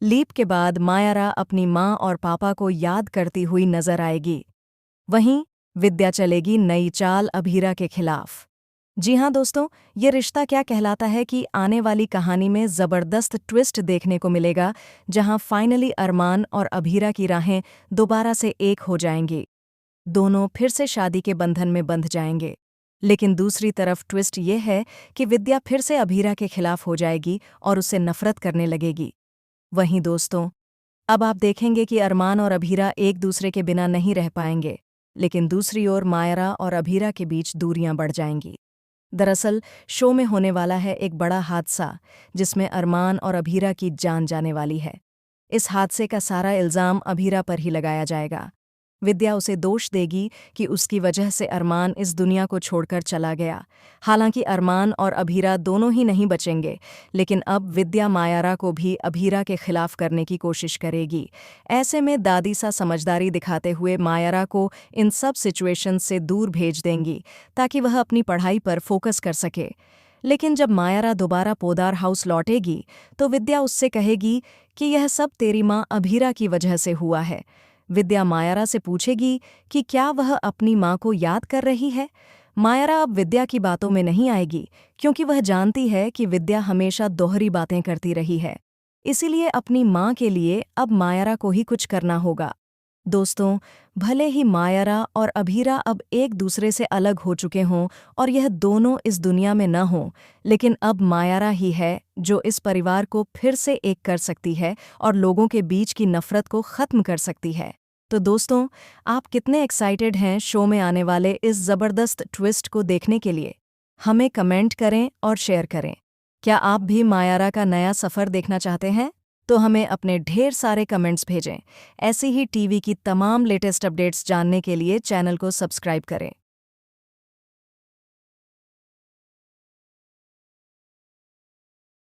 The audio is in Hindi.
लीप के बाद मायारा अपनी माँ और पापा को याद करती हुई नजर आएगी। वहीं विद्या चलेगी नई चाल अभीरा के खिलाफ। जी हाँ दोस्तों, ये रिश्ता क्या कहलाता है कि आने वाली कहानी में जबरदस्त ट्विस्ट देखने को मिलेगा, जहां फाइनली अरमान और अभीरा की राहें दोबारा से एक हो जाएंगी। दोनों फिर से शादी के बंधन में बंध जाएंगे। लेकिन दूसरी तरफ ट्विस्ट ये है कि विद्या फिर से अभीरा के खिलाफ हो जाएगी और उससे नफरत करने लगेगी। वहीं दोस्तों, अब आप देखेंगे कि अरमान और अभीरा एक दूसरे के बिना नहीं रह पाएंगे, लेकिन दूसरी ओर मायरा और अभीरा के बीच दूरियां बढ़ जाएंगी। दरअसल शो में होने वाला है एक बड़ा हादसा, जिसमें अरमान और अभीरा की जान जाने वाली है। इस हादसे का सारा इल्ज़ाम अभीरा पर ही लगाया जाएगा। विद्या उसे दोष देगी कि उसकी वजह से अरमान इस दुनिया को छोड़कर चला गया। हालांकि अरमान और अभीरा दोनों ही नहीं बचेंगे, लेकिन अब विद्या मायारा को भी अभीरा के खिलाफ करने की कोशिश करेगी। ऐसे में दादी सा समझदारी दिखाते हुए मायारा को इन सब सिचुएशन से दूर भेज देंगी, ताकि वह अपनी पढ़ाई पर फोकस कर सके। लेकिन जब मायारा दोबारा पोदार हाउस लौटेगी, तो विद्या उससे कहेगी कि यह सब तेरी माँ अभीरा की वजह से हुआ है। विद्या मायारा से पूछेगी कि क्या वह अपनी माँ को याद कर रही है। मायारा अब विद्या की बातों में नहीं आएगी, क्योंकि वह जानती है कि विद्या हमेशा दोहरी बातें करती रही है। इसीलिए अपनी माँ के लिए अब मायारा को ही कुछ करना होगा। दोस्तों, भले ही मायारा और अभीरा अब एक दूसरे से अलग हो चुके हों और यह दोनों इस दुनिया में न हों, लेकिन अब मायारा ही है जो इस परिवार को फिर से एक कर सकती है और लोगों के बीच की नफरत को ख़त्म कर सकती है। तो दोस्तों, आप कितने एक्साइटेड हैं शो में आने वाले इस ज़बरदस्त ट्विस्ट को देखने के लिए? हमें कमेंट करें और शेयर करें। क्या आप भी मायारा का नया सफ़र देखना चाहते हैं? तो हमें अपने ढेर सारे कमेंट्स भेजें। ऐसी ही टीवी की तमाम लेटेस्ट अपडेट्स जानने के लिए चैनल को सब्सक्राइब करें।